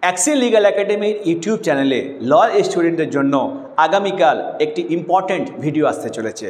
Axle legal একাডেমির YouTube চ্যানেলে ল স্টুডেন্টদের জন্য আগামীকাল একটি ইম্পর্ট্যান্ট ভিডিও আসতে চলেছে।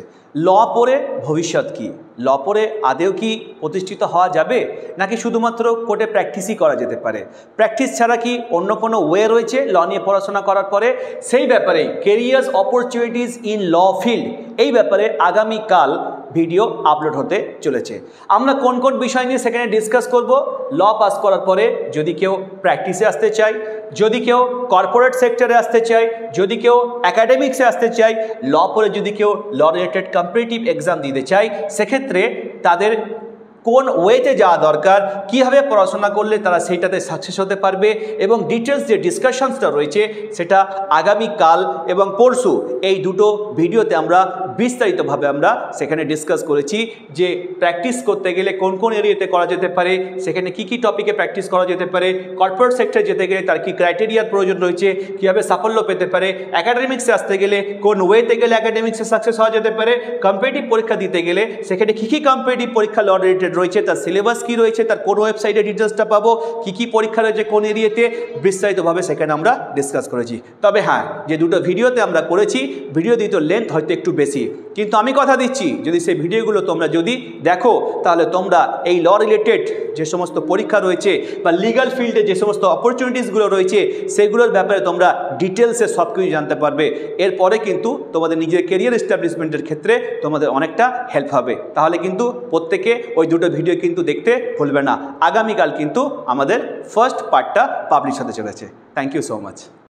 ল পড়ে ভবিষ্যৎ কী, ল পড়ে আদেও কি প্রতিষ্ঠিত হওয়া যাবে, নাকি শুধুমাত্র কোর্টে প্র্যাকটিসই করা যেতে পারে? প্র্যাকটিস ছাড়া কি অন্য কোনো ওয়ে রয়েছে ল নিয়ে পড়াশোনা করার পরে? সেই ব্যাপারে careers opportunities in law field, এই ব্যাপারে আগামীকাল ভিডিও আপলোড হতে চলেছে। আমরা কোন কোন বিষয় নিয়ে সেখানে ডিসকাস করব। ল পাস করার পরে যদি কেউ প্র্যাকটিসে আসতে চায়, যদি কেউ কর্পোরেট সেক্টরে আসতে চায়, যদি কেউ একাডেমিক্সে আসতে চায়, ল পড়ে যদি কেউ ল রিলেটেড কম্পিটিটিভ এক্সাম দিতে চায়, সেক্ষেত্রে তাদের কোন ওয়েতে যাওয়া দরকার, কীভাবে পড়াশোনা করলে তারা সেইটাতে সাকসেস হতে পারবে, এবং ডিটেলস যে ডিসকাশনসটা রয়েছে সেটা আগামীকাল এবং পরশু এই দুটো ভিডিওতে আমরা বিস্তারিতভাবে আমরা সেখানে ডিসকাস করেছি যে প্র্যাকটিস করতে গেলে কোন কোন এরিয়াতে করা যেতে পারে, সেখানে কি কি টপিকে প্র্যাকটিস করা যেতে পারে, কর্পোরেট সেক্টরে যেতে গেলে তার কি ক্রাইটেরিয়ার প্রয়োজন রয়েছে, কীভাবে সাফল্য পেতে পারে, একাডেমিক্সে আসতে গেলে কোন ওয়েতে গেলে একাডেমিক্সে সাকসেস হওয়া যেতে পারে, কম্পিটিটিভ পরীক্ষা দিতে গেলে সেখানে কী কী কম্পিটিটিভ পরীক্ষা ল রিলেটেড রয়েছে, তার সিলেবাস কী রয়েছে, তার কোন ওয়েবসাইটে ডিটেলসটা পাবো, কী কী পরীক্ষা রয়েছে কোন এরিয়াতে, বিস্তারিতভাবে সেখানে আমরা ডিসকাস করেছি। তবে হ্যাঁ, যে দুটো ভিডিওতে আমরা করেছি, ভিডিও দুটো লেন্থ হয়তো একটু বেশি, কিন্তু আমি কথা দিচ্ছি যদি সেই ভিডিওগুলো তোমরা যদি দেখো তাহলে তোমরা এই ল রিলেটেড যে সমস্ত পরীক্ষা রয়েছে বা লিগ্যাল ফিল্ডে যে সমস্ত অপরচুনিটিসগুলো রয়েছে সেগুলোর ব্যাপারে তোমরা ডিটেলসে সব কিছু জানতে পারবে। এরপরে কিন্তু তোমাদের নিজের কেরিয়ার এস্টাবলিশমেন্টের ক্ষেত্রে তোমাদের অনেকটা হেল্প হবে। তাহলে কিন্তু প্রত্যেকে ওই দুটো ভিডিও কিন্তু দেখতে ভুলবে না। আগামীকাল কিন্তু আমাদের ফার্স্ট পার্টটা পাবলিশ হতে চলেছে। Thank you so much.